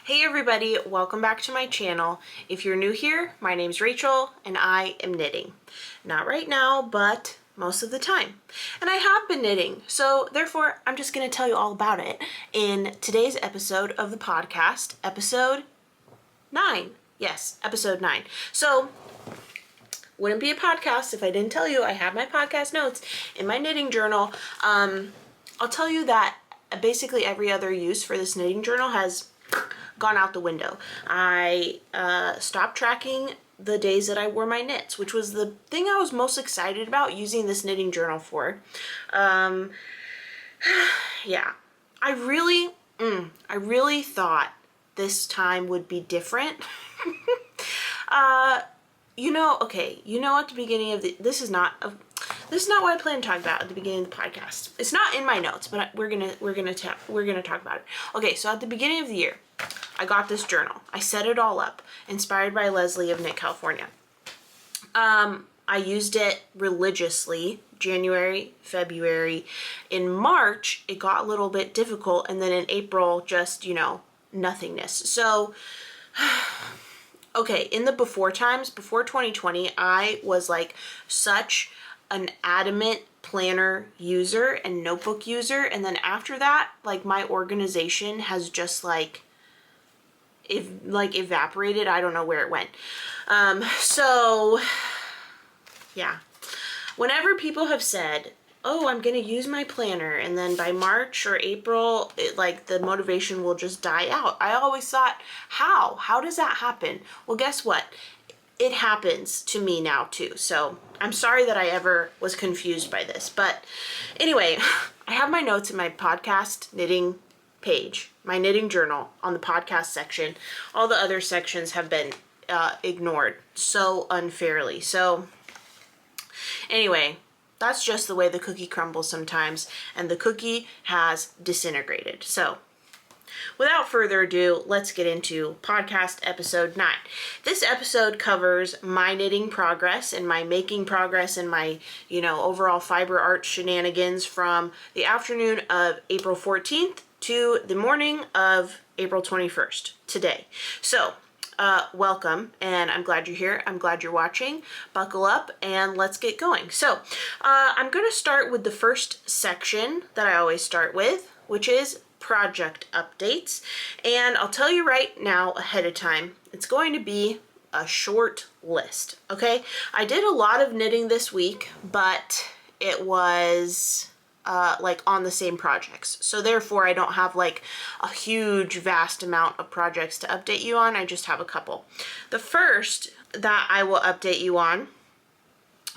Hey everybody, welcome back to my channel. If you're new here, my name's Rachel and I am knitting. Not right now, but most of the time. And I have been knitting, so therefore I'm just going to tell you all about it in today's episode of the podcast, episode 9. Yes, episode 9. So, wouldn't be a podcast if I didn't tell you I have my podcast notes in my knitting journal. I'll tell you that basically every other use for this knitting journal has gone out the window. I stopped tracking the days that I wore my knits, which was the thing I was most excited about using this knitting journal for. Yeah, I really thought this time would be different. At the beginning of this is not what I plan to talk about at the beginning of the podcast. It's not in my notes, but we're gonna talk about it. Okay, so at the beginning of the year, I got this journal. I set it all up, inspired by Leslie of Knit California. I used it religiously, January, February. In March, it got a little bit difficult, and then in April, just, nothingness. So, okay, in the before times, before 2020, I was like such an adamant planner user and notebook user, and then after that, like, my organization has just evaporated. I don't know where it went. So yeah, whenever people have said, oh, I'm gonna use my planner, and then by March or April, the motivation will just die out, I always thought, how does that happen? Well, guess what? It happens to me now too. So I'm sorry that I ever was confused by this. But anyway, I have my notes in my podcast knitting page, my knitting journal on the podcast section. All the other sections have been ignored so unfairly. So anyway, that's just the way the cookie crumbles sometimes, and the cookie has disintegrated. So without further ado, let's get into podcast episode 9. This episode covers my knitting progress and my making progress and my, overall fiber art shenanigans from the afternoon of April 14th to the morning of April 21st, today. So, welcome, and I'm glad you're here. I'm glad you're watching. Buckle up and let's get going. So, I'm going to start with the first section that I always start with, which is project updates. And I'll tell you right now ahead of time, it's going to be a short list, okay? I did a lot of knitting this week, but it was on the same projects. So therefore I don't have a huge vast amount of projects to update you on. I just have a couple. The first that I will update you on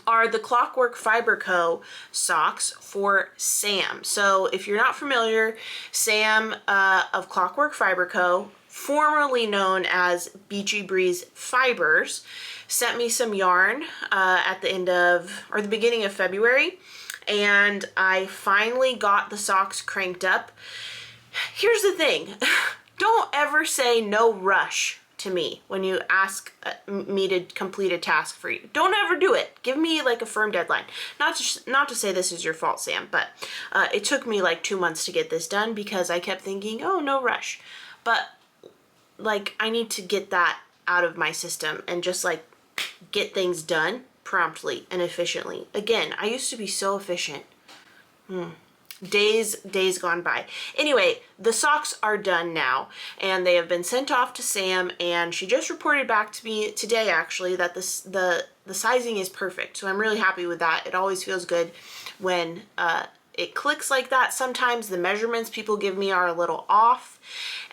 are the Clockwork Fiber Co. socks for Sam. So if you're not familiar, Sam of Clockwork Fiber Co., formerly known as Beachy Breeze Fibers, sent me some yarn at the beginning of February, and I finally got the socks cranked up. Here's the thing, don't ever say no rush to me when you ask me to complete a task for you. Don't ever do it. Give me a firm deadline. Not to say this is your fault, Sam, but it took me 2 months to get this done because I kept thinking, oh, no rush. But I need to get that out of my system and just get things done promptly and efficiently. Again, I used to be so efficient. Days gone by. Anyway, the socks are done now, and they have been sent off to Sam, and she just reported back to me today actually that the sizing is perfect. So I'm really happy with that. It always feels good when it clicks like that. Sometimes the measurements people give me are a little off,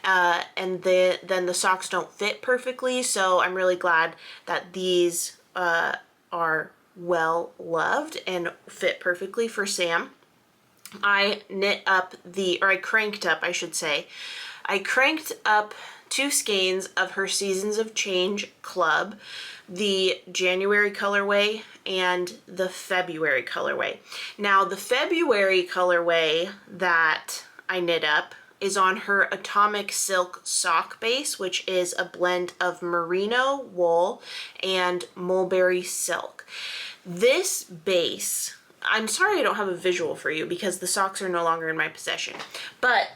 and then the socks don't fit perfectly. So I'm really glad that these are well loved and fit perfectly for Sam. I cranked up 2 skeins of her Seasons of Change Club, the January colorway and the February colorway. Now, the February colorway that I knit up is on her Atomic Silk sock base, which is a blend of merino wool and mulberry silk. This base, I'm sorry I don't have a visual for you because the socks are no longer in my possession, but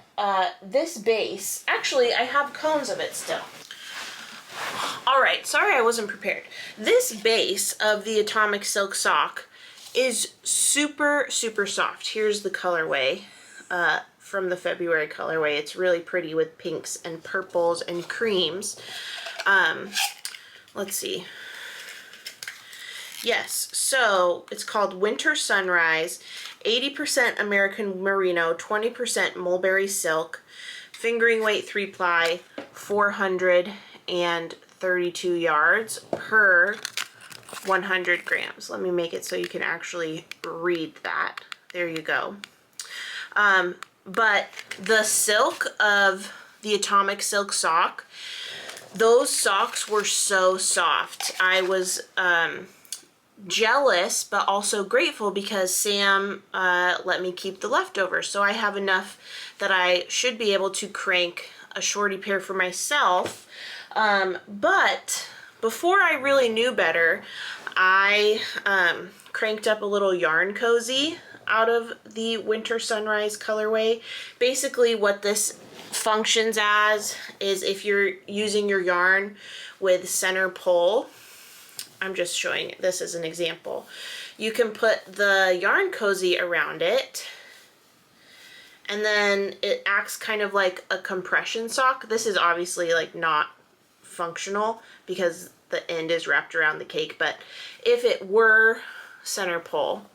this base, actually I have cones of it still. All right, sorry I wasn't prepared. This base of the Atomic Silk Sock is super, super soft. Here's the colorway from the February colorway. It's really pretty with pinks and purples and creams. Let's see. Yes, so it's called Winter Sunrise, 80% American Merino, 20% Mulberry Silk, fingering weight 3-ply, 432 yards per 100 grams. Let me make it so you can actually read that. There you go. But the silk of the Atomic Silk Sock, those socks were so soft. I was jealous but also grateful because Sam let me keep the leftovers, so I have enough that I should be able to crank a shorty pair for myself. But before I really knew better, I cranked up a little yarn cozy out of the Winter Sunrise colorway. Basically what this functions as is, if you're using your yarn with center pull, I'm just showing this as an example, you can put the yarn cozy around it and then it acts kind of like a compression sock. This is obviously like not functional because the end is wrapped around the cake, but if it were center pull,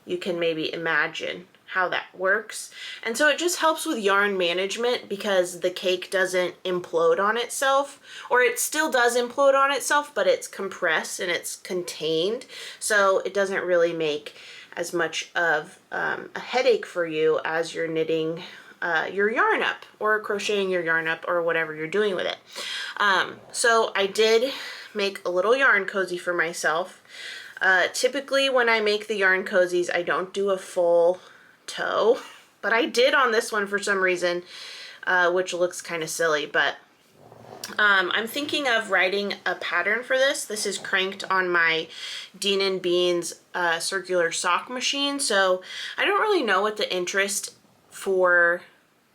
you can maybe imagine how that works. And so it just helps with yarn management because the cake doesn't implode on itself, or it still does implode on itself, but it's compressed and it's contained, so it doesn't really make as much of a headache for you as you're knitting your yarn up or crocheting your yarn up or whatever you're doing with it. So I did make a little yarn cozy for myself. Typically when I make the yarn cozies, I don't do a full toe, but I did on this one for some reason, which looks kind of silly, but I'm thinking of writing a pattern for this. This is cranked on my Dean & Beans circular sock machine, so I don't really know what the interest for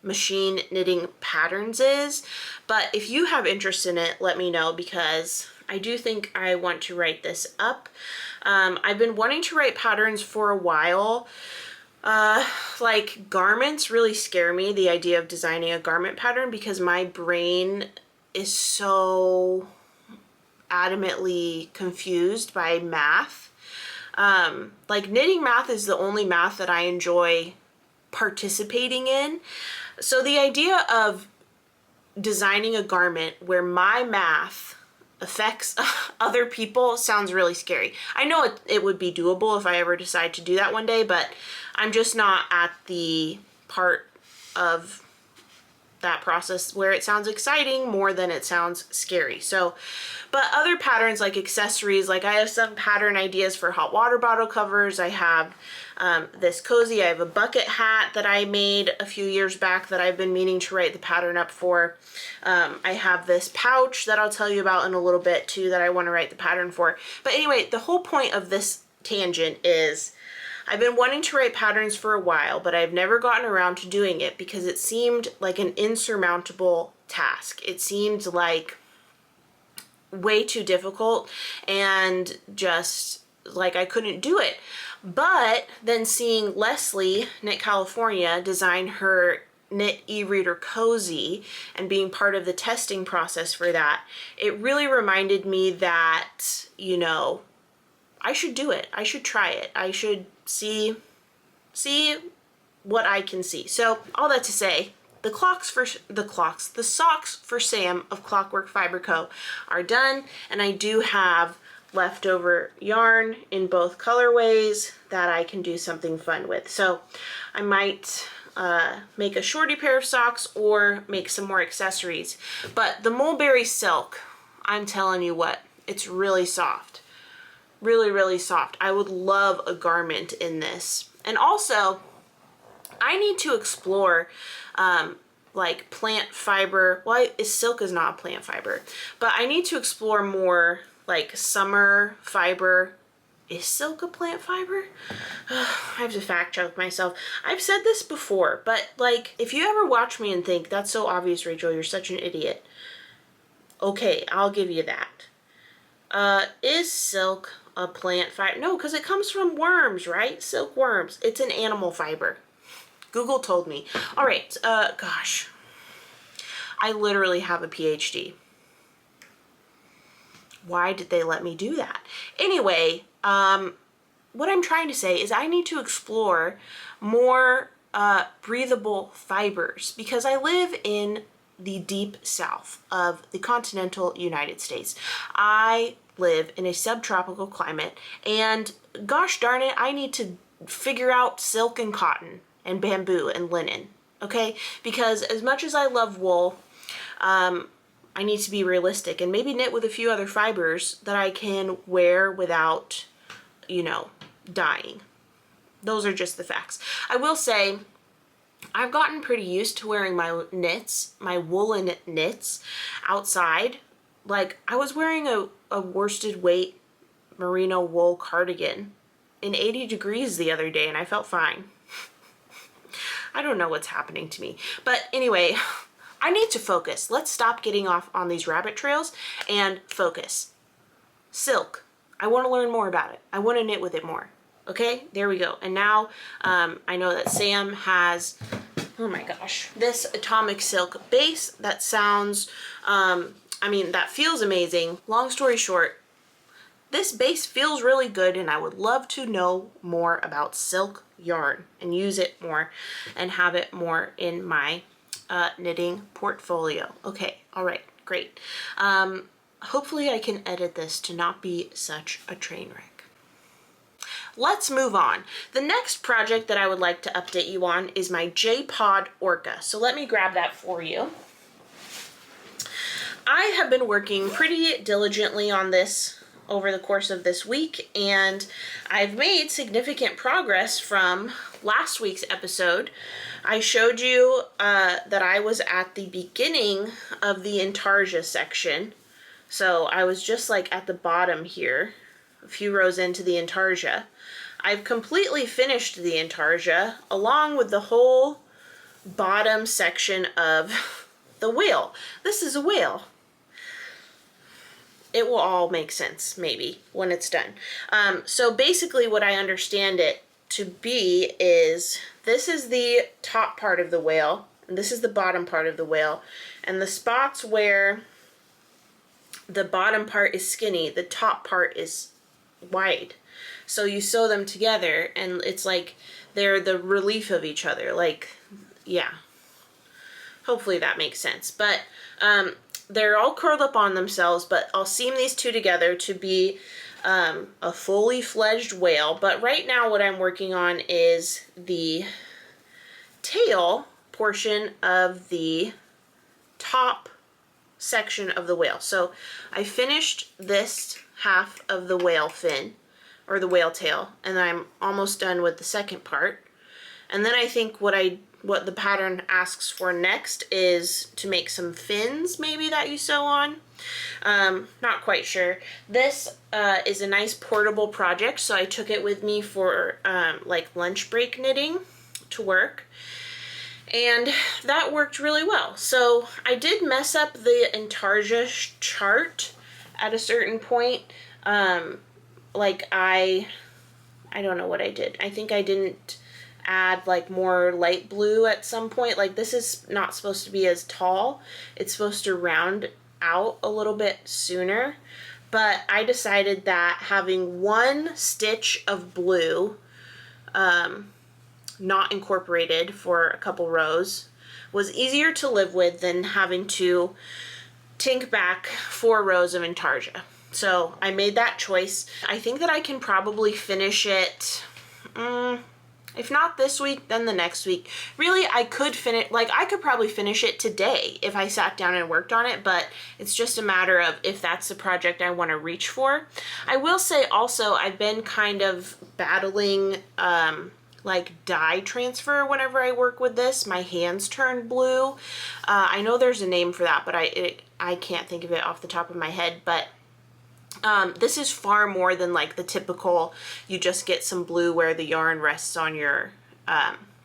machine knitting patterns is, but if you have interest in it, let me know, because I do think I want to write this up. I've been wanting to write patterns for a while. Like garments really scare me, the idea of designing a garment pattern, because my brain is so adamantly confused by math. Like knitting math is the only math that I enjoy participating in. So the idea of designing a garment where my math affects other people sounds really scary. I know it would be doable if I ever decide to do that one day, but I'm just not at the part of that process where it sounds exciting more than it sounds scary. So, but other patterns like accessories, like I have some pattern ideas for hot water bottle covers. I have this cozy. I have a bucket hat that I made a few years back that I've been meaning to write the pattern up for. I have this pouch that I'll tell you about in a little bit too that I want to write the pattern for. But anyway, the whole point of this tangent is I've been wanting to write patterns for a while, but I've never gotten around to doing it because it seemed like an insurmountable task. It seemed like way too difficult and just like I couldn't do it. But then seeing Leslie, Knit California, design her Knit e-reader cozy and being part of the testing process for that, it really reminded me that, you know, I should do it. I should try it. I should see what I can see. So all that to say, the socks for Sam of Clockwork Fiber Co are done, and I do have leftover yarn in both colorways that I can do something fun with. So I might make a shorty pair of socks or make some more accessories. But the mulberry silk, I'm telling you what, it's really soft. Really, really soft. I would love a garment in this. And also, I need to explore like plant fiber. Well, silk is not a plant fiber, but I need to explore more like summer fiber Is silk a plant fiber? I have to fact check myself. I've said this before, but like, if you ever watch me and think, that's so obvious, Rachel, you're such an idiot. Okay, I'll give you that. Is silk a plant fiber? No, because it comes from worms, right? Silkworms. It's an animal fiber. Google told me. All right, gosh. I literally have a PhD. Why did they let me do that? Anyway, what I'm trying to say is I need to explore more breathable fibers because I live in the deep south of the continental United States. I live in a subtropical climate, and gosh darn it, I need to figure out silk and cotton and bamboo and linen, okay? Because as much as I love wool, I need to be realistic and maybe knit with a few other fibers that I can wear without, you know, dying. Those are just the facts. I will say I've gotten pretty used to wearing my knits, my woolen knits outside. Like, I was wearing a worsted weight merino wool cardigan in 80 degrees the other day and I felt fine. I don't know what's happening to me. But anyway, I need to focus. Let's stop getting off on these rabbit trails and focus. Silk. I want to learn more about it. I want to knit with it more. Okay, there we go. And now I know that Sam has, oh my gosh, this atomic silk base that sounds, that feels amazing. Long story short, this base feels really good and I would love to know more about silk yarn and use it more and have it more in my knitting portfolio. Okay, all right, great. Hopefully I can edit this to not be such a train wreck. Let's move on. The next project that I would like to update you on is my J-Pod Orca. So let me grab that for you. I have been working pretty diligently on this over the course of this week, and I've made significant progress from last week's episode. I showed you that I was at the beginning of the intarsia section. So I was just like at the bottom here, a few rows into the intarsia. I've completely finished the intarsia along with the whole bottom section of the whale. This is a whale. It will all make sense, maybe, when it's done. So basically what I understand it to be is this is the top part of the whale, and this is the bottom part of the whale. And the spots where the bottom part is skinny, the top part is wide. So you sew them together, and it's like they're the relief of each other. Like, yeah. Hopefully that makes sense. But they're all curled up on themselves, but I'll seam these two together to be a fully fledged whale. But right now what I'm working on is the tail portion of the top section of the whale. So I finished this half of the whale fin, or the whale tail, and I'm almost done with the second part. And then I think what the pattern asks for next is to make some fins, maybe, that you sew on. Not quite sure. This is a nice portable project, so I took it with me for like lunch break knitting to work. And that worked really well. So I did mess up the intarsia chart at a certain point. Like I don't know what I did. I think I didn't add like more light blue at some point. Like, this is not supposed to be as tall. It's supposed to round out a little bit sooner. But I decided that having one stitch of blue not incorporated for a couple rows was easier to live with than having to tink back 4 rows of intarsia. So I made that choice. I think that I can probably finish it, if not this week, then the next week. Really, I could probably finish it today if I sat down and worked on it, but it's just a matter of if that's the project I want to reach for. I will say also, I've been kind of battling like dye transfer whenever I work with this. My hands turn blue. I know there's a name for that, but I can't think of it off the top of my head, but This is far more than like the typical, you just get some blue where the yarn rests on your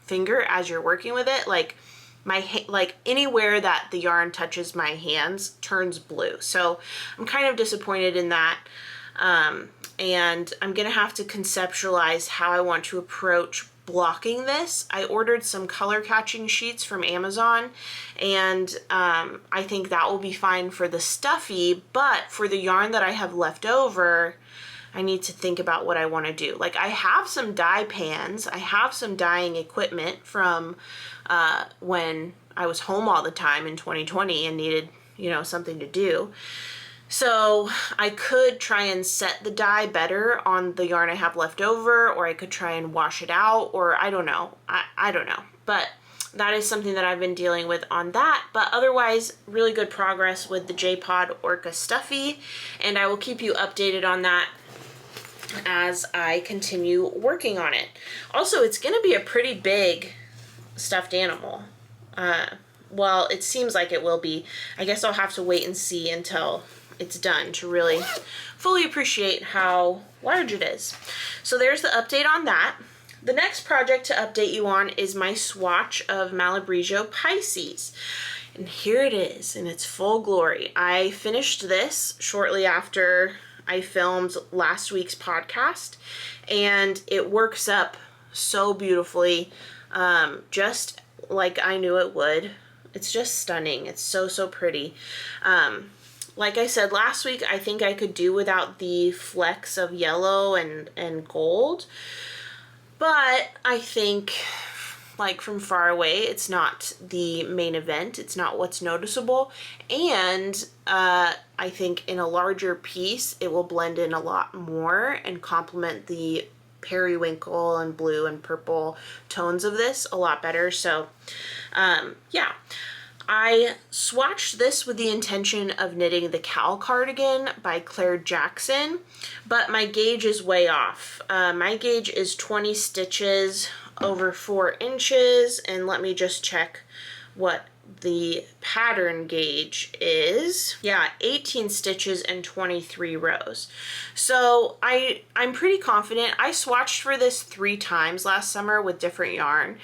finger as you're working with it. Like like anywhere that the yarn touches my hands turns blue. So I'm kind of disappointed in that. And I'm gonna have to conceptualize how I want to approach blocking this. I ordered some color catching sheets from Amazon, and I think that will be fine for the stuffy, but for the yarn that I have left over, I need to think about what I want to do. Like I have some dye pans, I have some dyeing equipment from when I was home all the time in 2020 and needed, you know, something to do. So I could try and set the dye better on the yarn I have left over, or I could try and wash it out, or I don't know. I don't know. But that is something that I've been dealing with on that. But otherwise, really good progress with the J-Pod Orca Stuffy, and I will keep you updated on that as I continue working on it. Also, it's going to be a pretty big stuffed animal. Well, it seems like it will be. I guess I'll have to wait and see until it's done to really fully appreciate how large it is. So there's the update on that. The next project to update you on is my swatch of Malabrigo Pisces. And here it is in its full glory. I finished this shortly after I filmed last week's podcast, and it works up so beautifully, just like I knew it would. It's just stunning. It's so, so pretty. Like I said last week, I think I could do without the flecks of yellow and gold, but I think like from far away, it's not the main event. It's not what's noticeable. And I think in a larger piece, it will blend in a lot more and complement the periwinkle and blue and purple tones of this a lot better. So yeah. I swatched this with the intention of knitting the Kal Cardigan by Claire Jackson, but my gauge is way off. My gauge is 20 stitches over 4 inches, and let me just check what the pattern gauge is. Yeah, 18 stitches and 23 rows. So I'm pretty confident. I swatched for this 3 times last summer with different yarn,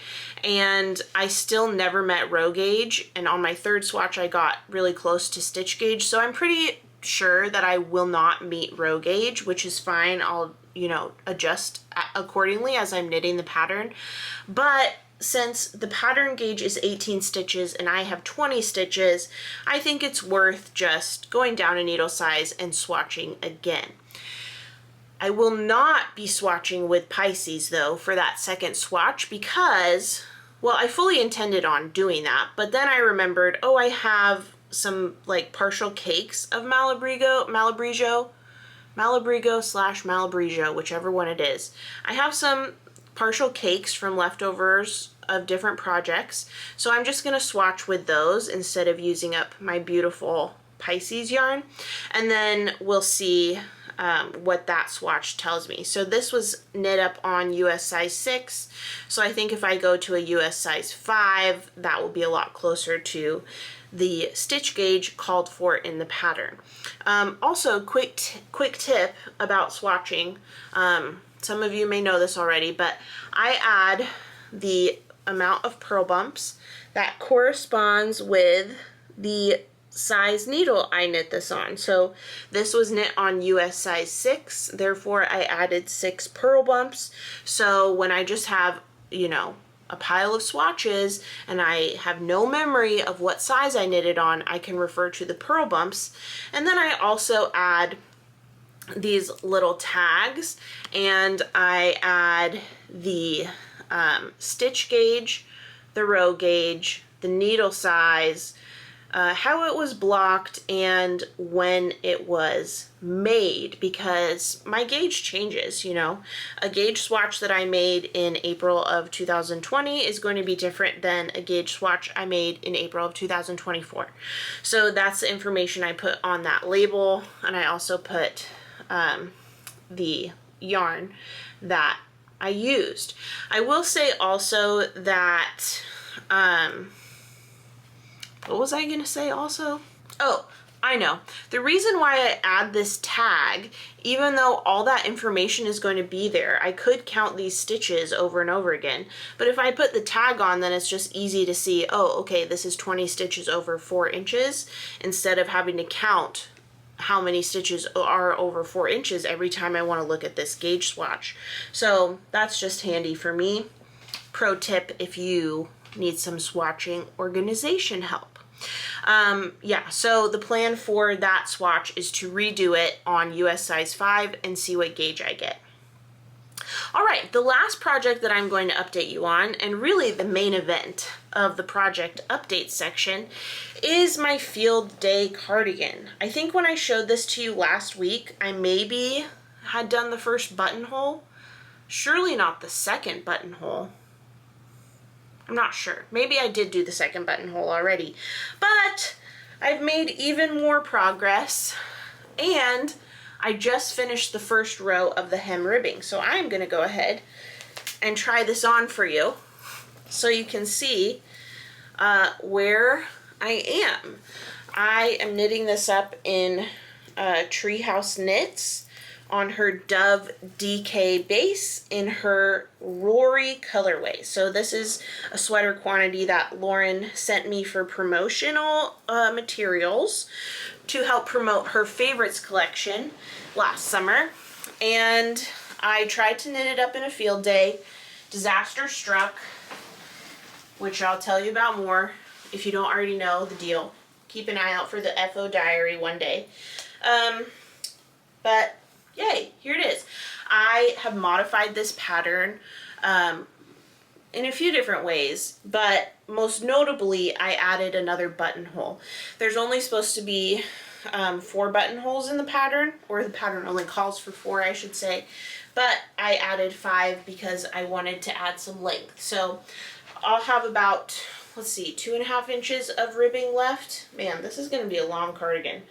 and I still never met row gauge, and on my 3rd swatch I got really close to stitch gauge, so I'm pretty sure that I will not meet row gauge, which is fine. I'll, you know, adjust accordingly as I'm knitting the pattern. But since the pattern gauge is 18 stitches and I have 20 stitches, I think it's worth just going down a needle size and swatching again. I will not be swatching with Pisces though for that second swatch because, well, I fully intended on doing that, but then I remembered, oh, I have some like partial cakes of Malabrigo slash Malabrigo, whichever one it is. I have some partial cakes from leftovers of different projects, so I'm just gonna swatch with those instead of using up my beautiful Pisces yarn, and then we'll see what that swatch tells me. So this was knit up on US size 6, so I think if I go to a US size 5, that will be a lot closer to the stitch gauge called for in the pattern. Also, quick tip about swatching. Some of you may know this already, but I add the amount of purl bumps that corresponds with the size needle I knit this on. So this was knit on US size 6, therefore I added 6 purl bumps. So when I just have, you know, a pile of swatches and I have no memory of what size I knitted on, I can refer to the purl bumps. And then I also add these little tags, and I add the stitch gauge, the row gauge, the needle size, how it was blocked, and when it was made, because my gauge changes, you know. A gauge swatch that I made in April of 2020 is going to be different than a gauge swatch I made in April of 2024. So that's the information I put on that label, and I also put the yarn that I used. I will say also that, what was I gonna say also? Oh, I know. The reason why I add this tag, even though all that information is going to be there, I could count these stitches over and over again. But if I put the tag on, then it's just easy to see, oh, okay, this is 20 stitches over 4 inches, instead of having to count how many stitches are over 4 inches every time I want to look at this gauge swatch. So that's just handy for me. Pro tip if you need some swatching organization help. Yeah, so the plan for that swatch is to redo it on US size 5 and see what gauge I get. All right, the last project that I'm going to update you on, and really the main event of the project update section, is my field day cardigan. I think when I showed this to you last week, I maybe had done the first buttonhole. Surely not the second buttonhole. I'm not sure. Maybe I did do the second buttonhole already, but I've made even more progress, and I just finished the first row of the hem ribbing. So I'm going to go ahead and try this on for you so you can see where I am. I am knitting this up in Treehouse Knits on her Dove DK base in her Rory colorway. So this is a sweater quantity that Lauren sent me for promotional materials to help promote her favorites collection last summer. And I tried to knit it up in a field day. Disaster struck, which I'll tell you about more if you don't already know the deal. Keep an eye out for the FO diary one day. But yay, here it is. I have modified this pattern in a few different ways, but most notably I added another buttonhole. There's only supposed to be 4 buttonholes in the pattern, or the pattern only calls for 4, I should say, but I added 5 because I wanted to add some length. So I'll have about, let's see, 2.5 inches of ribbing left. Man, this is going to be a long cardigan.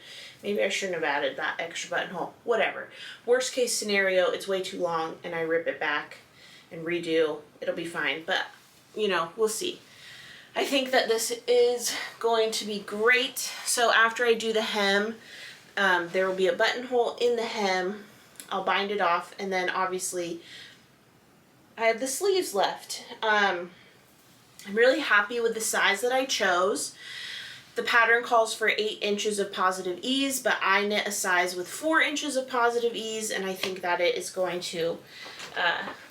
Maybe I shouldn't have added that extra buttonhole. Whatever. Worst case scenario, it's way too long and I rip it back and redo. It'll be fine, but you know, we'll see. I think that this is going to be great. So after I do the hem, there will be a buttonhole in the hem. I'll bind it off, and then obviously I have the sleeves left. I'm really happy with the size that I chose. The pattern calls for 8 inches of positive ease, but I knit a size with 4 inches of positive ease, and I think that it is going to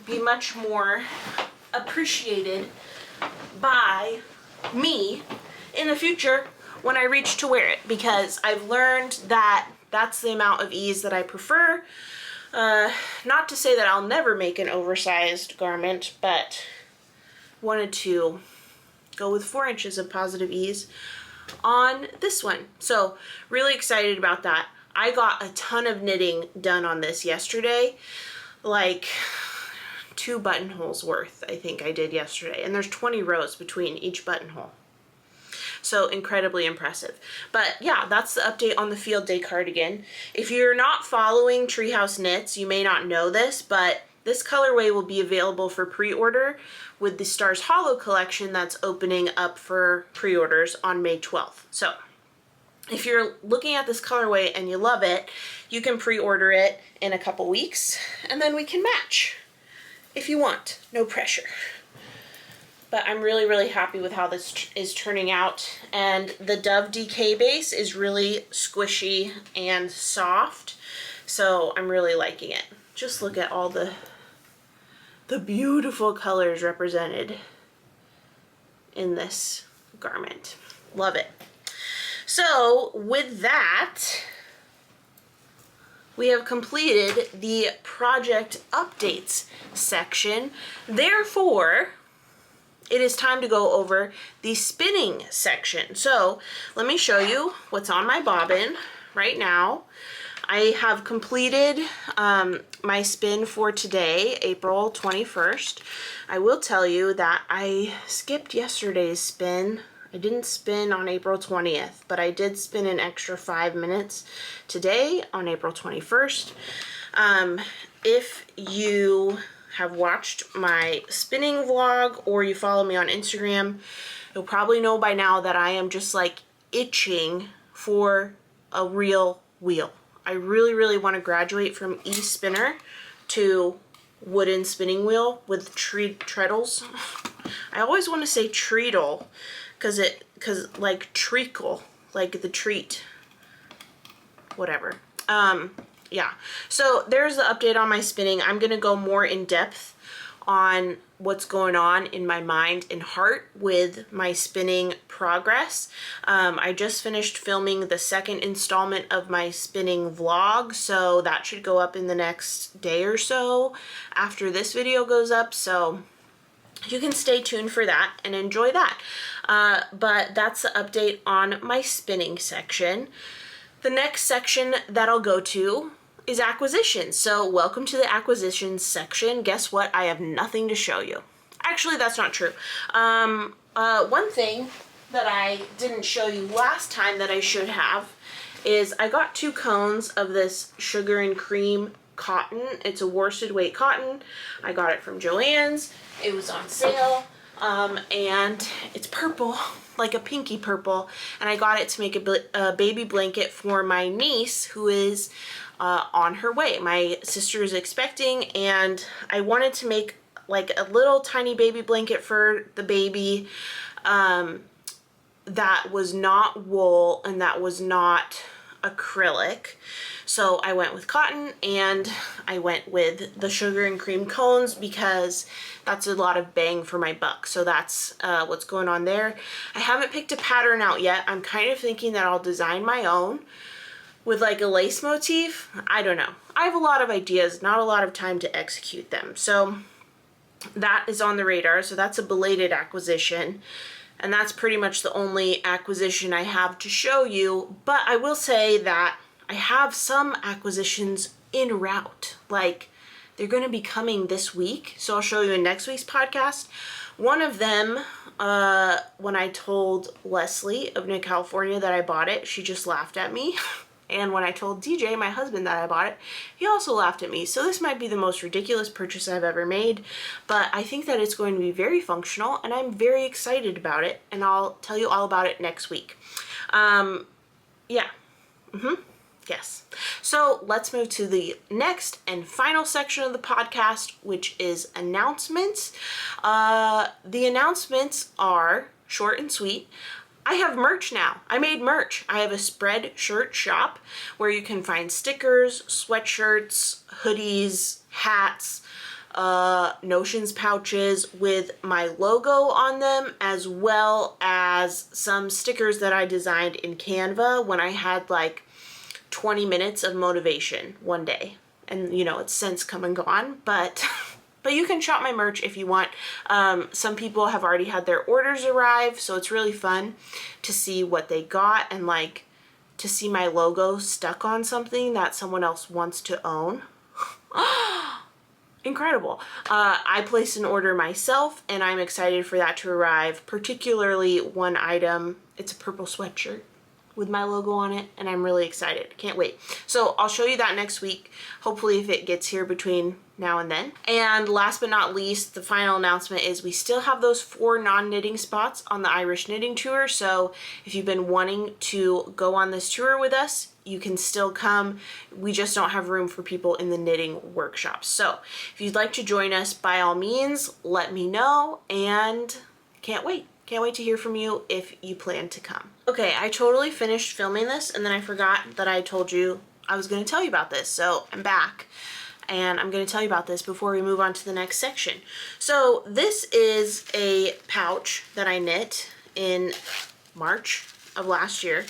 be much more appreciated by me in the future when I reach to wear it, because I've learned that that's the amount of ease that I prefer. Not to say that I'll never make an oversized garment, but wanted to go with 4 inches of positive ease on this one. So really excited about that. I got a ton of knitting done on this yesterday, like 2 buttonholes worth I think I did yesterday, and there's 20 rows between each buttonhole. So incredibly impressive. But yeah, that's the update on the field day cardigan. If you're not following Treehouse Knits, you may not know this, but this colorway will be available for pre-order with the Stars Hollow collection that's opening up for pre-orders on May 12th. So if you're looking at this colorway and you love it, you can pre-order it in a couple weeks, and then we can match if you want. No pressure. But I'm really, really happy with how this is turning out. And the Dove DK base is really squishy and soft, so I'm really liking it. Just look at all the beautiful colors represented in this garment. Love it. So with that, we have completed the project updates section. Therefore, it is time to go over the spinning section. So let me show you what's on my bobbin right now. I have completed my spin for today, April 21st. I will tell you that I skipped yesterday's spin. I didn't spin on April 20th, but I did spin an extra 5 minutes today on April 21st. If you have watched my spinning vlog or you follow me on Instagram, you'll probably know by now that I am just like itching for a real wheel. I really, really want to graduate from e-spinner to wooden spinning wheel with treadles. I always want to say treadle because like treacle, like the treat, whatever. Yeah, so there's the update on my spinning. I'm gonna go more in depth on what's going on in my mind and heart with my spinning progress. I just finished filming the second installment of my spinning vlog, so that should go up in the next day or so after this video goes up, so you can stay tuned for that and enjoy that. But that's the update on my spinning section. The next section that I'll go to is acquisitions. So welcome to the acquisitions section. Guess what? I have nothing to show you. Actually, that's not true. One thing that I didn't show you last time that I should have is I got 2 cones of this sugar and cream cotton. It's a worsted weight cotton. I got it from Joann's. It was on sale. And it's purple, like a pinky purple, and I got it to make a baby blanket for my niece who is on her way. My sister is expecting, and I wanted to make like a little tiny baby blanket for the baby that was not wool and that was not acrylic. So I went with cotton, and I went with the sugar and cream cones because that's a lot of bang for my buck. So that's what's going on there. I haven't picked a pattern out yet. I'm kind of thinking that I'll design my own with like a lace motif. I don't know. I have a lot of ideas, not a lot of time to execute them. So that is on the radar. So that's a belated acquisition. And that's pretty much the only acquisition I have to show you. But I will say that I have some acquisitions en route. Like, they're going to be coming this week. So I'll show you in next week's podcast. One of them, when I told Leslie of New California that I bought it, she just laughed at me. And when I told DJ, my husband, that I bought it, he also laughed at me. So this might be the most ridiculous purchase I've ever made, but I think that it's going to be very functional, and I'm very excited about it, and I'll tell you all about it next week. Yeah. Yes. So let's move to the next and final section of the podcast, which is announcements. The announcements are short and sweet. I have merch now. I made merch. I have a Spreadshirt shop where you can find stickers, sweatshirts, hoodies, hats, notions pouches with my logo on them, as well as some stickers that I designed in Canva when I had like 20 minutes of motivation one day. And you know, it's since come and gone, but you can shop my merch if you want. Some people have already had their orders arrive, so it's really fun to see what they got and like to see my logo stuck on something that someone else wants to own. Incredible. I placed an order myself, and I'm excited for that to arrive, particularly one item. It's a purple sweatshirt with my logo on it, and I'm really excited. Can't wait. So I'll show you that next week, hopefully if it gets here between now and then. And last but not least, the final announcement is we still have those 4 non-knitting spots on the Irish Knitting Tour. So if you've been wanting to go on this tour with us, you can still come. We just don't have room for people in the knitting workshops. So if you'd like to join us, by all means, let me know, and can't wait. Can't wait to hear from you if you plan to come. Okay, I totally finished filming this, and then I forgot that I told you I was going to tell you about this. So I'm back, and I'm going to tell you about this before we move on to the next section. So this is a pouch that I knit in March of last year,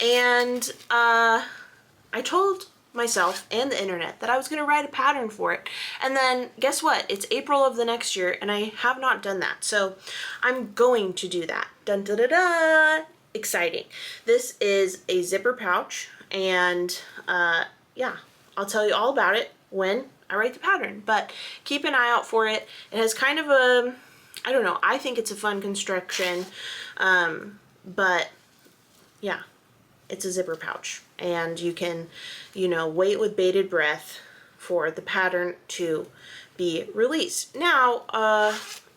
and I told myself and the internet that I was going to write a pattern for it, and then guess what? It's April of the next year, and I have not done that, so I'm going to do that. Dun da da da! Exciting. This is a zipper pouch, and yeah, I'll tell you all about it when I write the pattern, but keep an eye out for it. It has kind of a, I don't know, I think it's a fun construction, but yeah, it's a zipper pouch, and you can, you know, wait with bated breath for the pattern to be released. Now,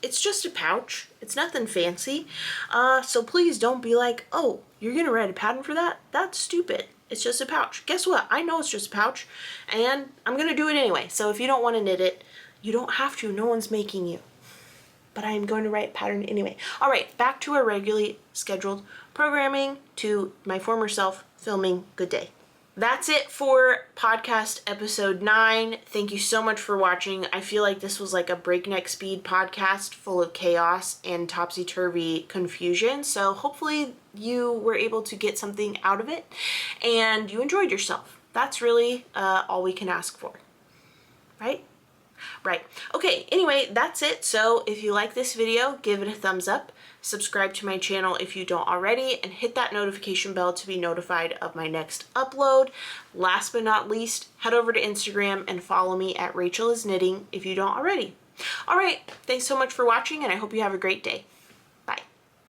it's just a pouch. It's nothing fancy. So please don't be like, oh, you're gonna write a pattern for that? That's stupid. It's just a pouch. Guess what? I know it's just a pouch, and I'm gonna do it anyway. So if you don't want to knit it, you don't have to. No one's making you. But I am going to write pattern anyway. All right, back to our regularly scheduled programming, to my former self filming. Good day. That's it for podcast episode 9. Thank you so much for watching. I feel like this was like a breakneck speed podcast full of chaos and topsy-turvy confusion. So hopefully you were able to get something out of it and you enjoyed yourself. That's really all we can ask for, right? Right. Okay, anyway, that's it. So if you like this video, give it a thumbs up, subscribe to my channel if you don't already, and hit that notification bell to be notified of my next upload. Last but not least, head over to Instagram and follow me at Rachel is Knitting if you don't already. All right, thanks so much for watching, and I hope you have a great day.